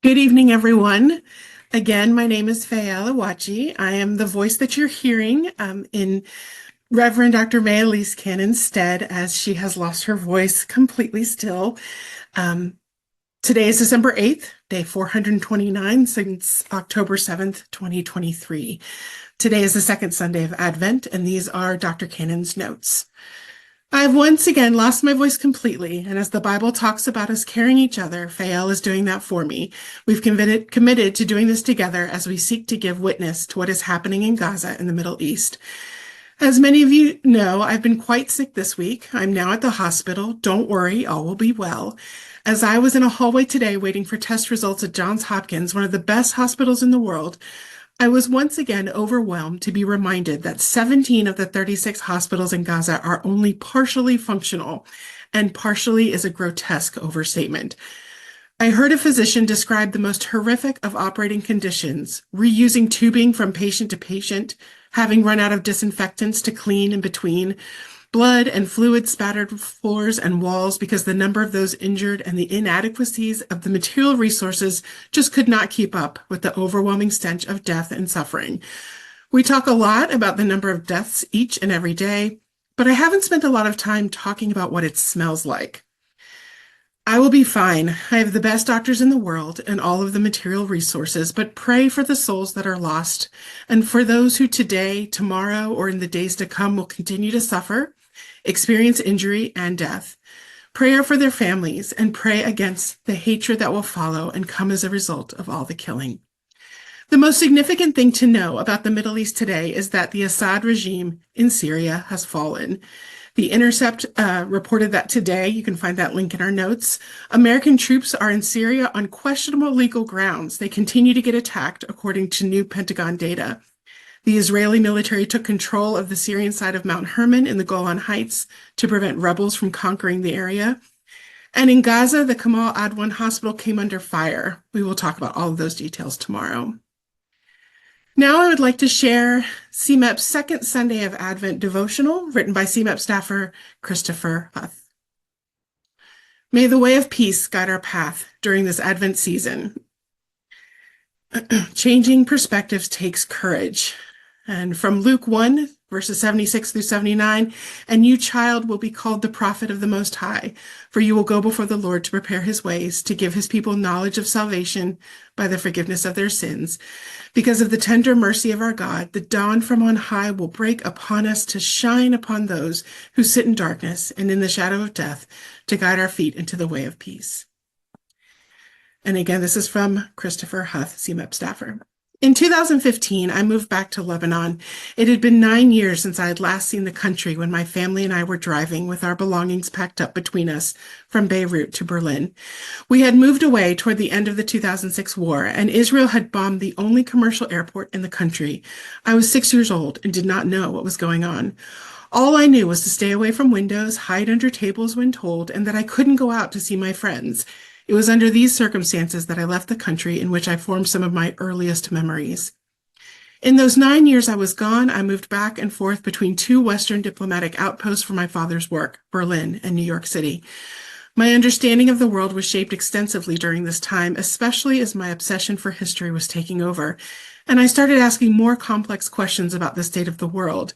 Good evening, everyone. Again, my name is Fayelle Ewuakye. I am the voice that you're hearing in Reverend Dr. Mae Elise Cannon's stead, as she has lost her voice completely still. Um, Today is December 8th, day 429 since October 7th, 2023. Today is the second Sunday of Advent, and these are Dr. Cannon's notes. I've once again lost my voice completely, and as the Bible talks about us carrying each other, Fayelle is doing that for me. We've committed to doing this together as we seek to give witness to what is happening in Gaza and the Middle East. As many of you know, I've been quite sick this week. I'm now at the hospital. Don't worry, all will be well. As I was in a hallway today waiting for test results at Johns Hopkins, one of the best hospitals in the world, I was once again overwhelmed to be reminded that 17 of the 36 hospitals in Gaza are only partially functional, and partially is a grotesque overstatement. I heard a physician describe the most horrific of operating conditions, reusing tubing from patient to patient, having run out of disinfectants to clean in between, blood and fluid spattered floors and walls because the number of those injured and the inadequacies of the material resources just could not keep up with the overwhelming stench of death and suffering. We talk a lot about the number of deaths each and every day, but I haven't spent a lot of time talking about what it smells like. I will be fine. I have the best doctors in the world and all of the material resources, but pray for the souls that are lost and for those who today, tomorrow, or in the days to come will continue to suffer, experience injury and death. Prayer for their families and pray against the hatred that will follow and come as a result of all the killing. The most significant thing to know about the Middle East today is that the Assad regime in Syria has fallen. The Intercept reported that today. You can find that link in our notes. American troops are in Syria on questionable legal grounds. They continue to get attacked, according to new Pentagon data. The Israeli military took control of the Syrian side of Mount Hermon in the Golan Heights to prevent rebels from conquering the area. And in Gaza, the Kamal Adwan Hospital came under fire. We will talk about all of those details tomorrow. Now I would like to share CMEP's second Sunday of Advent devotional, written by CMEP staffer Christopher Huth. May the way of peace guide our path during this Advent season. Changing perspectives takes courage. And from Luke 1, verses 76 through 79, and you, child, will be called the prophet of the Most High, for you will go before the Lord to prepare his ways, to give his people knowledge of salvation by the forgiveness of their sins. Because of the tender mercy of our God, the dawn from on high will break upon us to shine upon those who sit in darkness and in the shadow of death, to guide our feet into the way of peace. And again, this is from Christopher Huth, CMEP staffer. In 2015, I moved back to Lebanon. It had been 9 years since I had last seen the country when my family and I were driving with our belongings packed up between us from Beirut to Berlin. We had moved away toward the end of the 2006 war, and Israel had bombed the only commercial airport in the country. I was 6 years old and did not know what was going on. All I knew was to stay away from windows, hide under tables when told, and that I couldn't go out to see my friends. It was under these circumstances that I left the country in which I formed some of my earliest memories. In those 9 years I was gone, I moved back and forth between two Western diplomatic outposts for my father's work, Berlin and New York City. My understanding of the world was shaped extensively during this time, especially as my obsession for history was taking over, and I started asking more complex questions about the state of the world.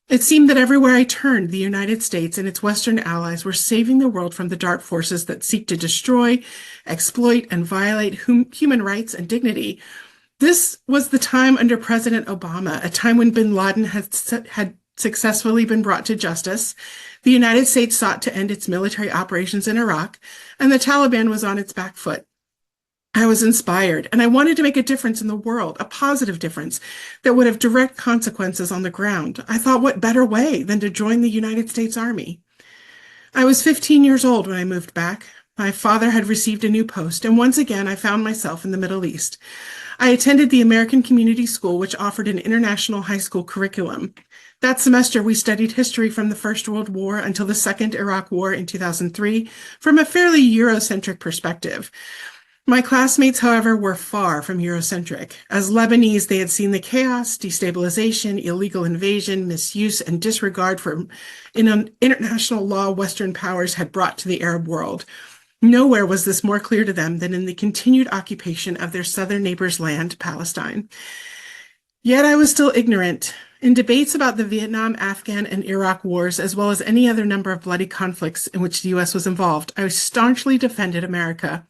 It seemed that everywhere I turned, the United States and its Western allies were saving the world from the dark forces that seek to destroy, exploit, and violate human rights and dignity. This was the time under President Obama, a time when bin Laden had successfully been brought to justice. The United States sought to end its military operations in Iraq, and the Taliban was on its back foot. I was inspired, and I wanted to make a difference in the world, a positive difference that would have direct consequences on the ground. I thought, what better way than to join the United States Army? I was 15 years old when I moved back. My father had received a new post, and once again I found myself in the Middle East. I attended the American Community School, which offered an international high school curriculum. That semester, we studied history from the First World War until the Second Iraq War in 2003 from a fairly Eurocentric perspective. My classmates, however, were far from Eurocentric. As Lebanese, they had seen the chaos, destabilization, illegal invasion, misuse, and disregard for international law Western powers had brought to the Arab world. Nowhere was this more clear to them than in the continued occupation of their southern neighbor's land, Palestine. Yet I was still ignorant. In debates about the Vietnam, Afghan, and Iraq wars, as well as any other number of bloody conflicts in which the U.S. was involved, I staunchly defended America.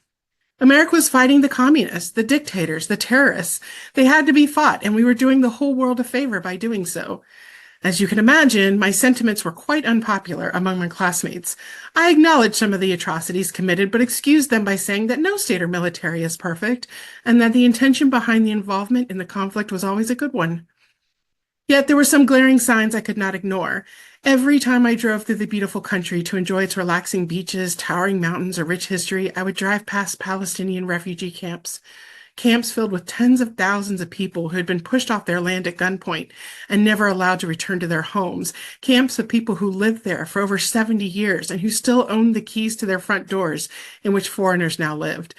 America was fighting the communists, the dictators, the terrorists. They had to be fought, and we were doing the whole world a favor by doing so. As you can imagine, my sentiments were quite unpopular among my classmates. I acknowledged some of the atrocities committed, but excused them by saying that no state or military is perfect, and that the intention behind the involvement in the conflict was always a good one. Yet there were some glaring signs I could not ignore. Every time I drove through the beautiful country to enjoy its relaxing beaches, towering mountains, or rich history, I would drive past Palestinian refugee camps. Camps filled with tens of thousands of people who had been pushed off their land at gunpoint and never allowed to return to their homes. Camps of people who lived there for over 70 years and who still owned the keys to their front doors in which foreigners now lived.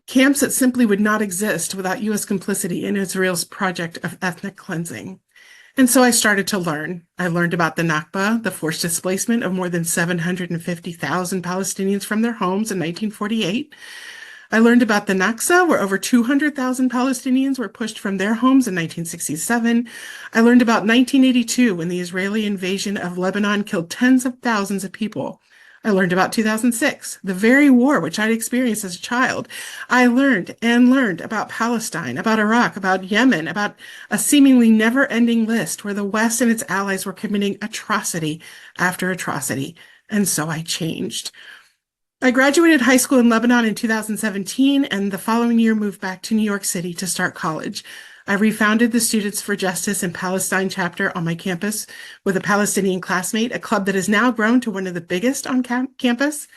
Camps that simply would not exist without U.S. complicity in Israel's project of ethnic cleansing. And so I started to learn. I learned about the Nakba, the forced displacement of more than 750,000 Palestinians from their homes in 1948. I learned about the Naksa, where over 200,000 Palestinians were pushed from their homes in 1967. I learned about 1982, when the Israeli invasion of Lebanon killed tens of thousands of people. I learned about 2006, the very war which I'd experienced as a child. I learned about Palestine, about Iraq, about Yemen, about a seemingly never-ending list where the West and its allies were committing atrocity after atrocity. And so I changed. I graduated high school in Lebanon in 2017, and the following year moved back to New York City to start college. I refounded the Students for Justice in Palestine chapter on my campus with a Palestinian classmate, a club that has now grown to one of the biggest on campus.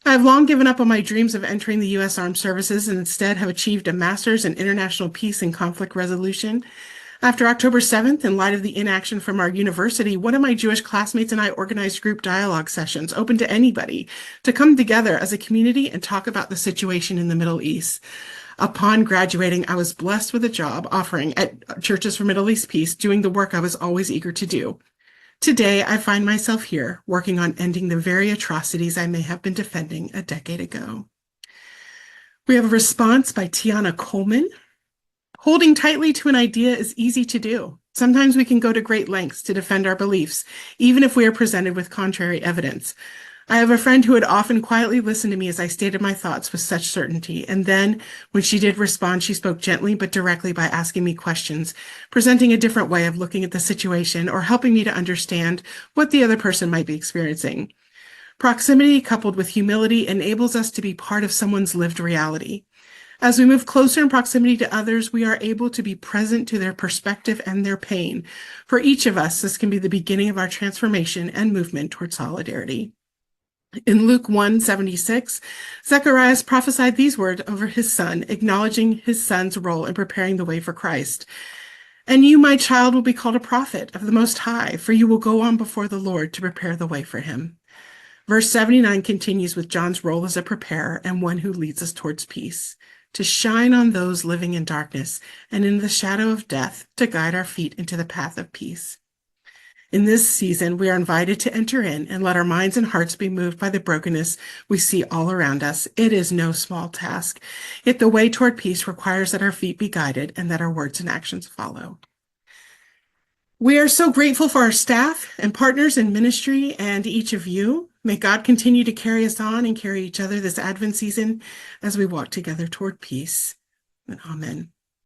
I've long given up on my dreams of entering the U.S. Armed Services and instead have achieved a master's in international peace and conflict resolution. After October 7th, in light of the inaction from our university, one of my Jewish classmates and I organized group dialogue sessions open to anybody to come together as a community and talk about the situation in the Middle East. Upon graduating, I was blessed with a job offering at Churches for Middle East Peace, doing the work I was always eager to do. Today, I find myself here working on ending the very atrocities I may have been defending a decade ago. We have a response by Tiana Coleman. Holding tightly to an idea is easy to do. Sometimes we can go to great lengths to defend our beliefs, even if we are presented with contrary evidence. I have a friend who would often quietly listen to me as I stated my thoughts with such certainty, and then, when she did respond, she spoke gently but directly by asking me questions, presenting a different way of looking at the situation or helping me to understand what the other person might be experiencing. Proximity coupled with humility enables us to be part of someone's lived reality. As we move closer in proximity to others, we are able to be present to their perspective and their pain. For each of us, this can be the beginning of our transformation and movement toward solidarity. In Luke 1:76, Zechariah prophesied these words over his son, acknowledging his son's role in preparing the way for Christ. "And you, my child, will be called a prophet of the Most High, for you will go on before the Lord to prepare the way for him." Verse 79 continues with John's role as a preparer and one who leads us towards peace, to shine on those living in darkness and in the shadow of death, to guide our feet into the path of peace. In this season, we are invited to enter in and let our minds and hearts be moved by the brokenness we see all around us. It is no small task. Yet the way toward peace requires that our feet be guided and that our words and actions follow. We are so grateful for our staff and partners in ministry and each of you. May God continue to carry us on and carry each other this Advent season as we walk together toward peace. Amen.